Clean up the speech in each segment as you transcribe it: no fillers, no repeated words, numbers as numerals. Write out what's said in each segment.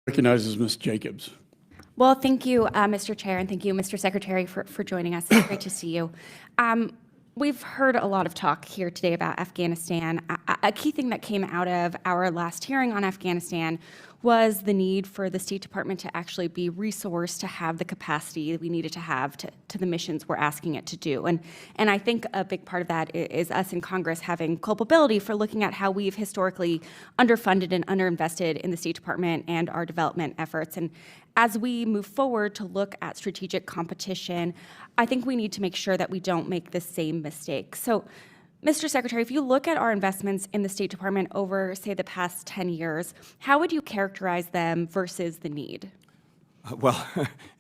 Recognizes Ms. Jacobs. Well, thank you, Mr. Chair, and thank you, Mr. Secretary, for joining us. It's great to see you. We've heard a lot of talk here today about Afghanistan. A key thing that came out of our last hearing on Afghanistan was the need for the State Department to actually be resourced to have the capacity that we needed to have to the missions we're asking it to do. And I think a big part of that is us in Congress having culpability for looking at how we've historically underfunded and underinvested in the State Department and our development efforts. And as we move forward to look at strategic competition, I think we need to make sure that we don't make the same mistake. So, Mr. Secretary, if you look at our investments in the State Department over, say, the past 10 years, how would you characterize them versus the need? Well,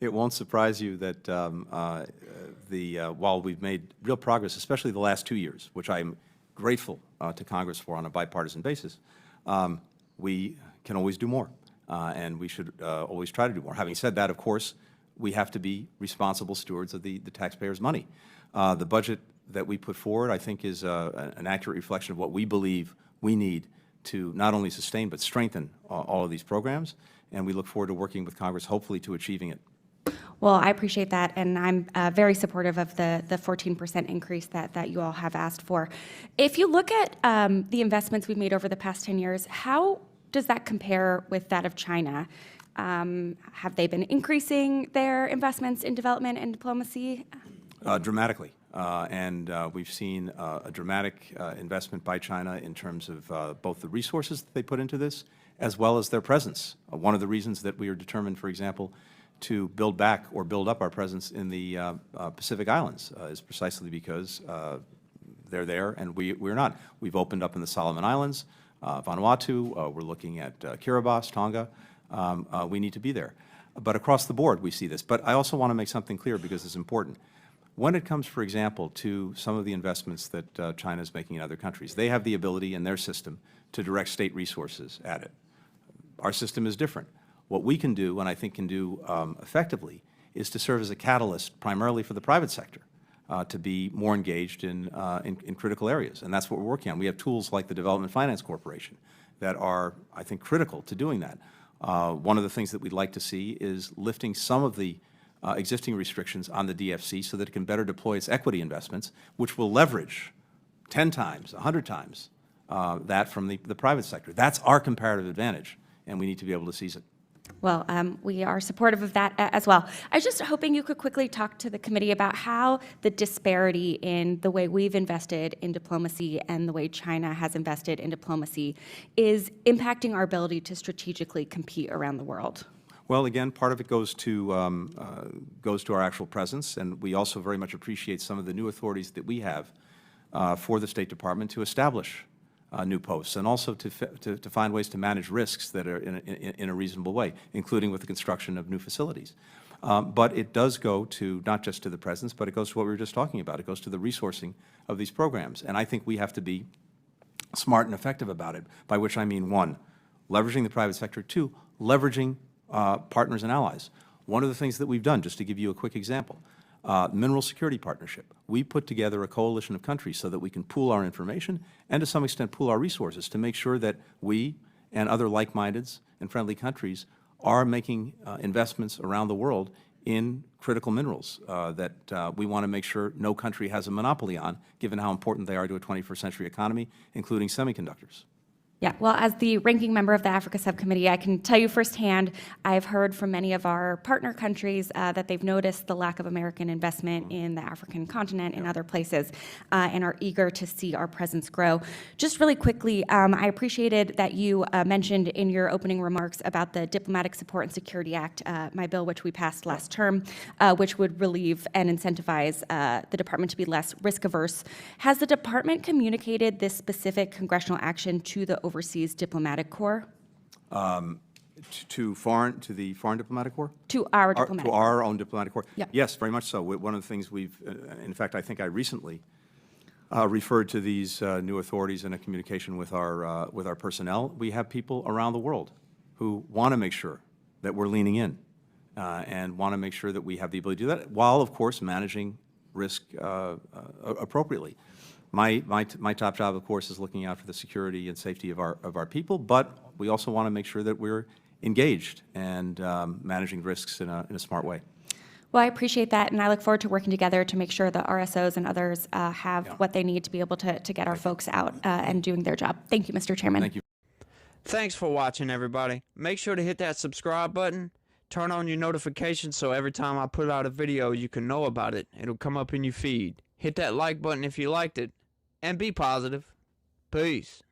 it won't surprise you that while we've made real progress, especially the last 2 years, which I'm grateful to Congress for on a bipartisan basis, we can always do more, and we should always try to do more. Having said that, of course, we have to be responsible stewards of the taxpayers' money. The budget that we put forward, I think, is an accurate reflection of what we believe we need to not only sustain but strengthen all of these programs, and we look forward to working with Congress, hopefully, to achieving it. Well, I appreciate that, and I'm very supportive of the 14% increase that you all have asked for. If you look at the investments we've made over the past 10 years, how does that compare with that of China? Have they been increasing their investments in development and diplomacy? Dramatically. We've seen a dramatic investment by China in terms of both the resources that they put into this as well as their presence. One of the reasons that we are determined, for example, to build back or build up our presence in the Pacific Islands is precisely because they're there and we're not. We've opened up in the Solomon Islands, Vanuatu, we're looking at Kiribati, Tonga. We need to be there. But across the board, we see this. But I also want to make something clear because it's important. When it comes, for example, to some of the investments that China is making in other countries, they have the ability in their system to direct state resources at it. Our system is different. What we can do, and I think can do effectively, is to serve as a catalyst primarily for the private sector to be more engaged in critical areas. And that's what we're working on. We have tools like the Development Finance Corporation that are, I think, critical to doing that. One of the things that we'd like to see is lifting some of the existing restrictions on the DFC so that it can better deploy its equity investments, which will leverage 10 times, 100 times that from the private sector. That's our comparative advantage, and we need to be able to seize it. Well, we are supportive of that as well. I was just hoping you could quickly talk to the committee about how the disparity in the way we've invested in diplomacy and the way China has invested in diplomacy is impacting our ability to strategically compete around the world. Well, again, part of it goes to our actual presence, and we also very much appreciate some of the new authorities that we have for the State Department to establish new posts, and also to find ways to manage risks that are in a reasonable way, including with the construction of new facilities. But it does go to not just to the presence, but it goes to what we were just talking about. It goes to the resourcing of these programs, and I think we have to be smart and effective about it. By which I mean, one, leveraging the private sector; two, leveraging partners and allies. One of the things that we've done, just to give you a quick example, Mineral Security Partnership. We put together a coalition of countries so that we can pool our information and to some extent pool our resources to make sure that we and other like-minded and friendly countries are making investments around the world in critical minerals that we want to make sure no country has a monopoly on, given how important they are to a 21st century economy, including semiconductors. Yeah, well, as the ranking member of the Africa Subcommittee, I can tell you firsthand, I've heard from many of our partner countries that they've noticed the lack of American investment in the African continent and other places and are eager to see our presence grow. Just really quickly, I appreciated that you mentioned in your opening remarks about the Diplomatic Support and Security Act, my bill, which we passed last term, which would relieve and incentivize the department to be less risk-averse. Has the department communicated this specific congressional action to the Overseas Diplomatic Corps? To the Foreign Diplomatic Corps? To our diplomatic To our own diplomatic corps? Yep. Yes, very much so. One of the things we've, in fact, I think I recently referred to these new authorities in a communication with our personnel. We have people around the world who want to make sure that we're leaning in and want to make sure that we have the ability to do that, while, of course, managing risk appropriately. My top job, of course, is looking out for the security and safety of our people, but we also want to make sure that we're engaged and managing risks in a smart way. Well, I appreciate that, and I look forward to working together to make sure the RSOs and others have what they need to be able to get our folks out and doing their job. Thank you, Mr. Chairman. Thank you. Thanks for watching, everybody. Make sure to hit that subscribe button. Turn on your notifications so every time I put out a video, you can know about it. It'll come up in your feed. Hit that like button if you liked it. And be positive. Peace.